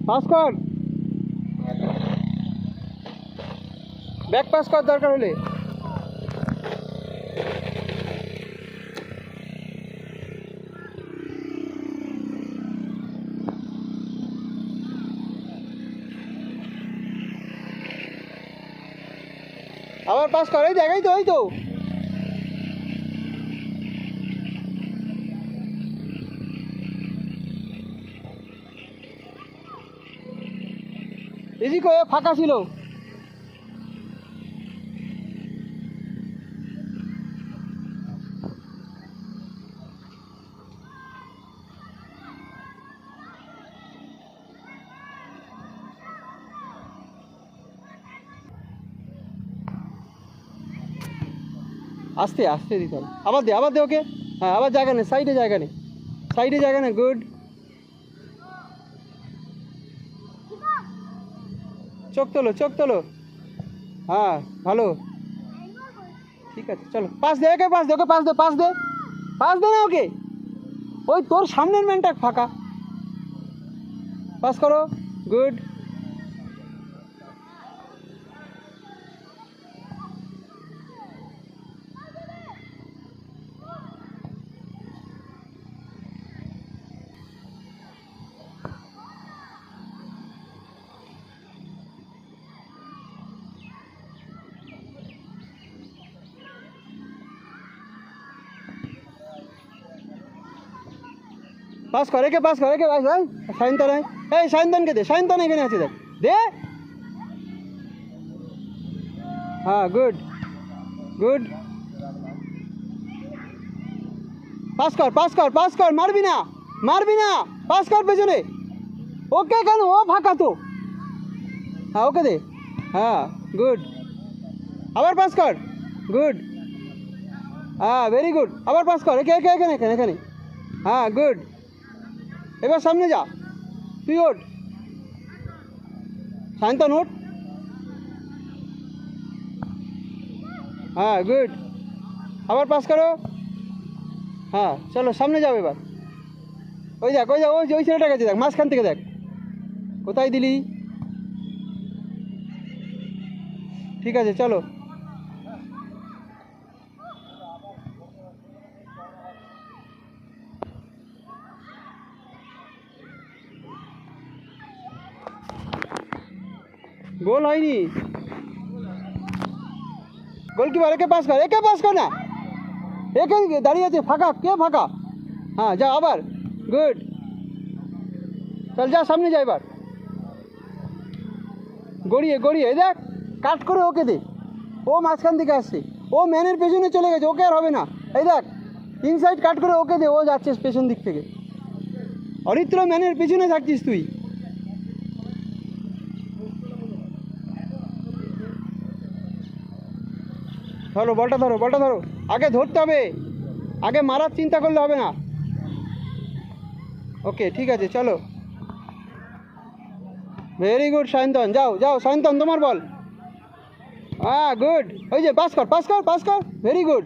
Pass কর, back pass কর দরকার হলে। আবার পাস কর, এই দেখ, এই তো, এই তো। এদিক ফাঁকা ছিল। আস্তে আস্তে দিতে হবে। আবার দে, আবার দে ওকে। হ্যাঁ, আবার জায়গা নেই, সাইডে জায়গা নেই, সাইডে জায়গা নেই। গুড, চোখ তোলো, চোখ তোলো। হ্যাঁ, ভালো, ঠিক আছে, চলো। পাস দে ওকে, পাস দে ওকে, পাস দে, পাস দে, পাস দে না ওকে। ওই তোর সামনের ম্যানটা ফাঁকা, পাস করো। গুড, পাস কর একে, পাস কর একে, পাস। ভাই সায়ন্তন, এই সায়ন্তনকে দে, সায়ন্তন এখানে আছে, দেখ, দে। হ্যাঁ, গুড, গুড। পাস কর, পাস কর, পাস কর, মারবি না, মারবি না, পাস কর পেছনে। ওকে কেন, ও ফাঁকা তো। হ্যাঁ, ওকে দে। হ্যাঁ, গুড, আবার পাস কর। গুড, হ্যাঁ, ভেরি গুড। আবার পাস কর একে, একে, এখানে, এখানে, এখানে। হ্যাঁ, গুড। এবার সামনে যা, তুই ওঠ, সায়ন্তন ওঠ। হ্যাঁ, গুড। আবার পাস করো। হ্যাঁ, চলো সামনে যাও এবার। ওই দেখ, ওই দেখ, ওই যে ওই ছেলেটা গেছে, দেখ, মাঝখান থেকে দেখ, কোথায় দিলি। ঠিক আছে, চলো। গোল হয়নি। গোলকিপার একে পাস কর, একে পাস কর না, একে দাঁড়িয়ে আছে ফাঁকা, কে ফাঁকা। হ্যাঁ, যা আবার। গুড, চল যা, সামনে যা এবার। গড়িয়ে গড়িয়ে, এই দেখ, কাট করে ওকে দে। ও মাঝখান থেকে আসছে, ও ম্যানের পেছনে চলে গেছে, ওকে আর হবে না। এই দেখ, ইনসাইড কাট করে ওকে দে, ও যাচ্ছে পেছন দিক থেকে। অরিত্র, ম্যানের পেছনে থাকছিস তুই। ধরো বলটা, ধরো বলটা, ধরো। আগে ধরতে হবে, আগে মারার চিন্তা করলে হবে না। ওকে, ঠিক আছে, চলো। ভেরি গুড সায়ন্তন, যাও যাও সায়ন্তন, তোমার বল। হ্যাঁ, গুড। ওই যে পাস কর, পাস কর, পাস কর, ভেরি গুড।